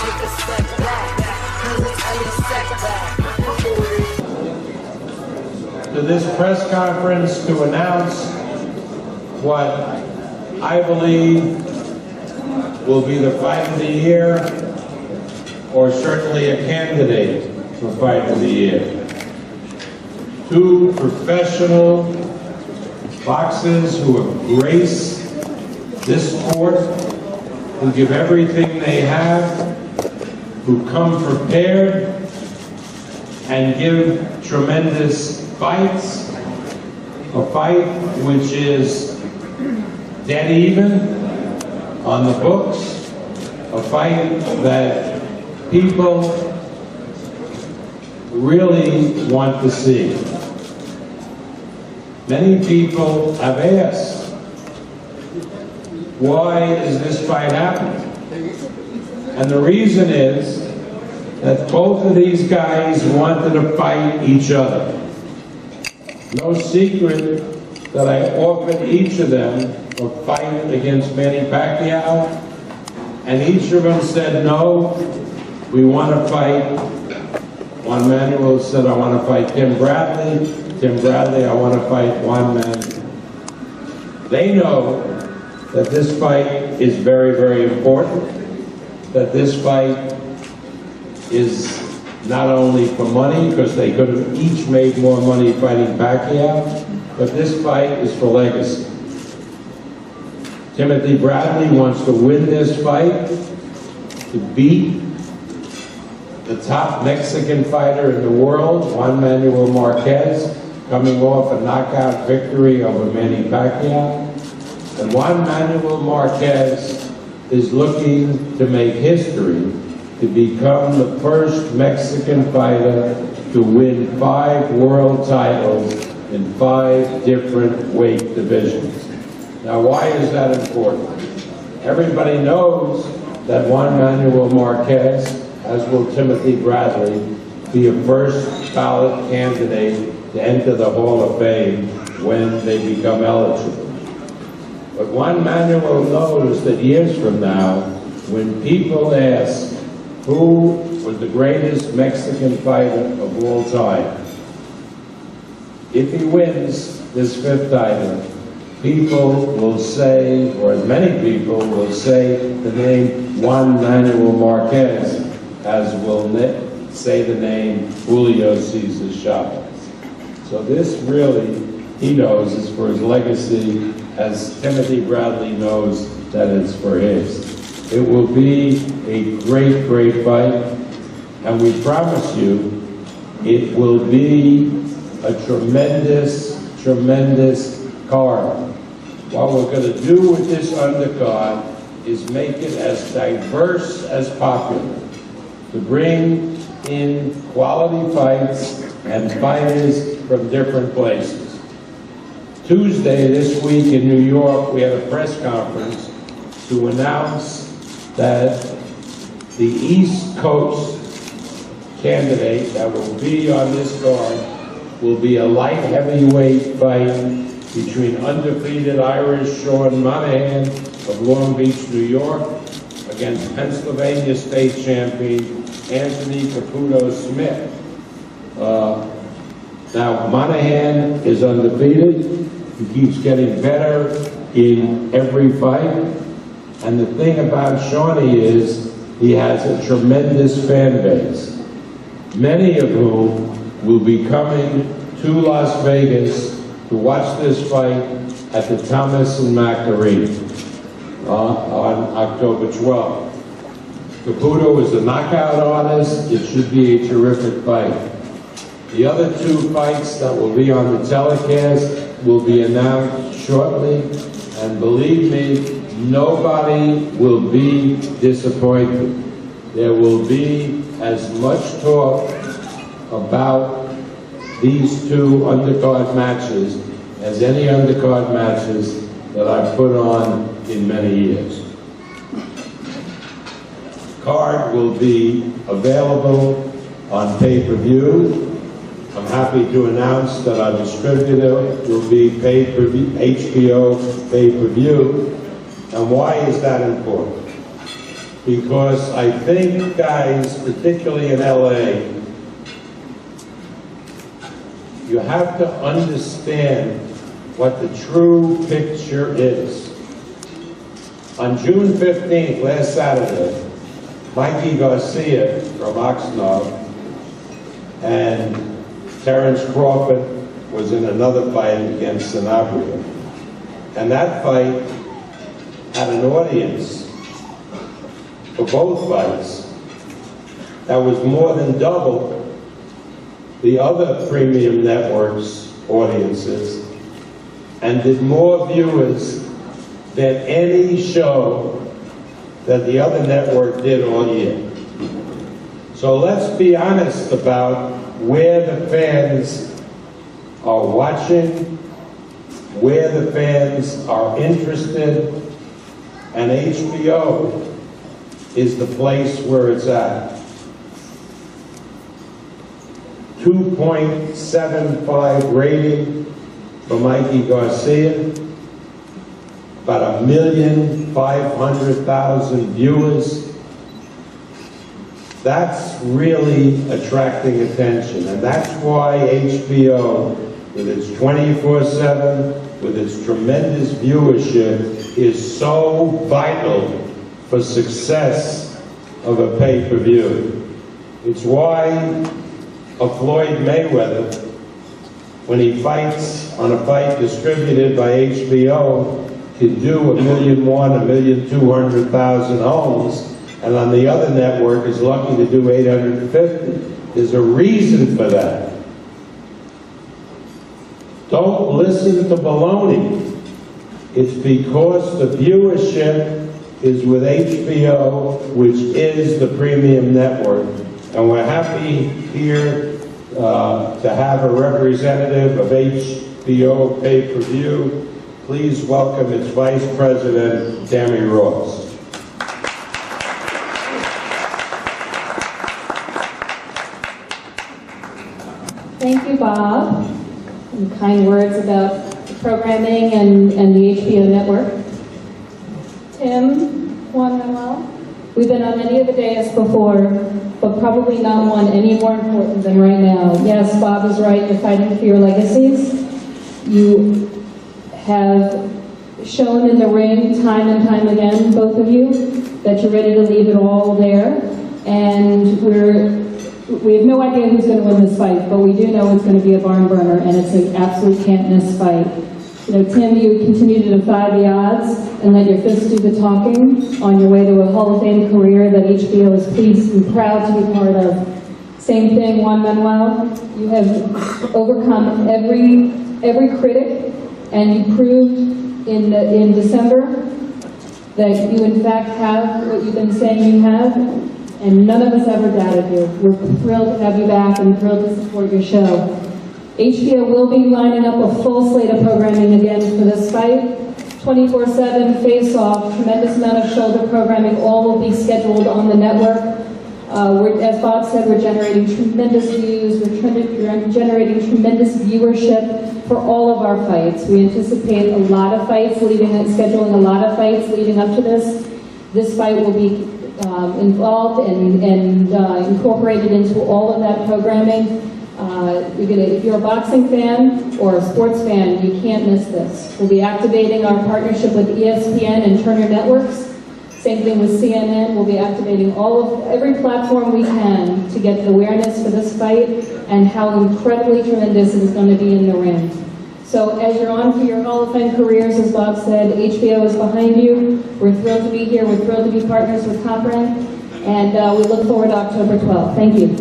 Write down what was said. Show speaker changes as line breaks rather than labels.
take a step back, 'cause it's only a setback.
To this press conference to announce what I believe will be the fight of the year, or certainly a candidate for fight of the year. Two professional boxers who have graced this sport, who give everything they have, who come prepared and give tremendous fights, a fight which is dead even on the books, a fight that people really want to see. Many people have asked, why is this fight happening? And the reason is that both of these guys wanted to fight each other. No secret that I offered each of them a fight against Manny Pacquiao, and each of them said, no, we want to fight. Juan Manuel said, I want to fight Tim Bradley. Tim Bradley, I want to fight Juan Manuel. They know that this fight is very, very important, that this fight is not only for money, because they could have each made more money fighting Pacquiao, but this fight is for legacy. Timothy Bradley wants to win this fight, to beat the top Mexican fighter in the world, Juan Manuel Marquez, coming off a knockout victory over Manny Pacquiao. And Juan Manuel Marquez is looking to make history, to become the first Mexican fighter to win 5 world titles in 5 different weight divisions. Now, why is that important? Everybody knows that Juan Manuel Marquez, as will Timothy Bradley, be a first ballot candidate to enter the Hall of Fame when they become eligible. But Juan Manuel knows that years from now, when people ask who was the greatest Mexican fighter of all time, if he wins this 5th title, people will say, or many people will say the name Juan Manuel Marquez, as will say the name Julio Cesar Chavez. So this really, he knows, is for his legacy, as Timothy Bradley knows that it's for his. It will be a great, great fight, and we promise you it will be a tremendous, tremendous card. What we're going to do with this undercard is make it as diverse as popular, to bring in quality fights and fighters from different places. Tuesday this week in New York, we had a press conference to announce that the East Coast candidate that will be on this card will be a light heavyweight fight between undefeated Irish Sean Monahan of Long Beach, New York, against Pennsylvania state champion Anthony Caputo Smith. Now, Monahan is undefeated. He keeps getting better in every fight. And the thing about Shawnee is he has a tremendous fan base, many of whom will be coming to Las Vegas to watch this fight at the Thomas and Mack Arena on October 12th. Caputo is a knockout artist. It should be a terrific fight. The other 2 fights that will be on the telecast will be announced shortly, and believe me, nobody will be disappointed. There will be as much talk about these 2 undercard matches as any undercard matches that I've put on in many years. Card will be available on pay-per-view. I'm happy to announce that our distributor will be HBO pay-per-view. And why is that important? because I think, guys, particularly in LA, you have to understand what the true picture is. On June 15th, last Saturday, Mikey Garcia from Oxnard and Terrence Crawford was in another fight against Sanabria. And that fight had an audience for both fights that was more than double the other premium networks' audiences, and did more viewers than any show that the other network did all year. So let's be honest about where the fans are watching, where the fans are interested, and HBO is the place where it's at. 2.75 rating for Mikey Garcia, about 1,500,000 viewers. That's really attracting attention, and that's why HBO, with its 24/7, with its tremendous viewership, is so vital for success of a pay-per-view. It's why a Floyd Mayweather, when he fights on a fight distributed by HBO, can do 1,000,001, 1,200,000 homes, and on the other network is lucky to do 850. There's a reason for that. Don't listen to baloney. It's because the viewership is with HBO, which is the premium network. And we're happy here to have a representative of HBO pay-per-view. Please welcome its Vice President, Tammy Ross.
Thank you, Bob, and kind words about the programming and the HBO network. Tim, Juan, Manuel, we've been on many of the days before, but probably not one any more important than right now. Yes, Bob is right, you're fighting for your legacies. You have shown in the ring time and time again, both of you, that you're ready to leave it all there. And we have no idea who's going to win this fight, but we do know it's going to be a barn burner, and it's an absolute can't-miss fight. You know, Tim, you continue to defy the odds and let your fists do the talking on your way to a Hall of Fame career that HBO is pleased and proud to be part of. Same thing, Juan Manuel. You have overcome every critic, and you proved in December that you in fact have what you've been saying you have, and none of us ever doubted you. We're thrilled to have you back and thrilled to support your show. HBO will be lining up a full slate of programming again for this fight. 24/7 face-off, tremendous amount of shoulder programming, all will be scheduled on the network. As Bob said, we're generating tremendous views, we're generating tremendous viewership for all of our fights. We anticipate a lot of fights, scheduling a lot of fights leading up to this. This fight will be involved and incorporated into all of that programming. If you're a boxing fan or a sports fan, you can't miss this. We'll be activating our partnership with ESPN and Turner Networks. Same thing with CNN. We'll be activating every platform we can to get awareness for this fight and how incredibly tremendous it is going to be in the ring. So as you're on for your Hall of Fame careers, as Bob said, HBO is behind you. We're thrilled to be here. We're thrilled to be partners with Copran. And we look forward to October 12th. Thank you.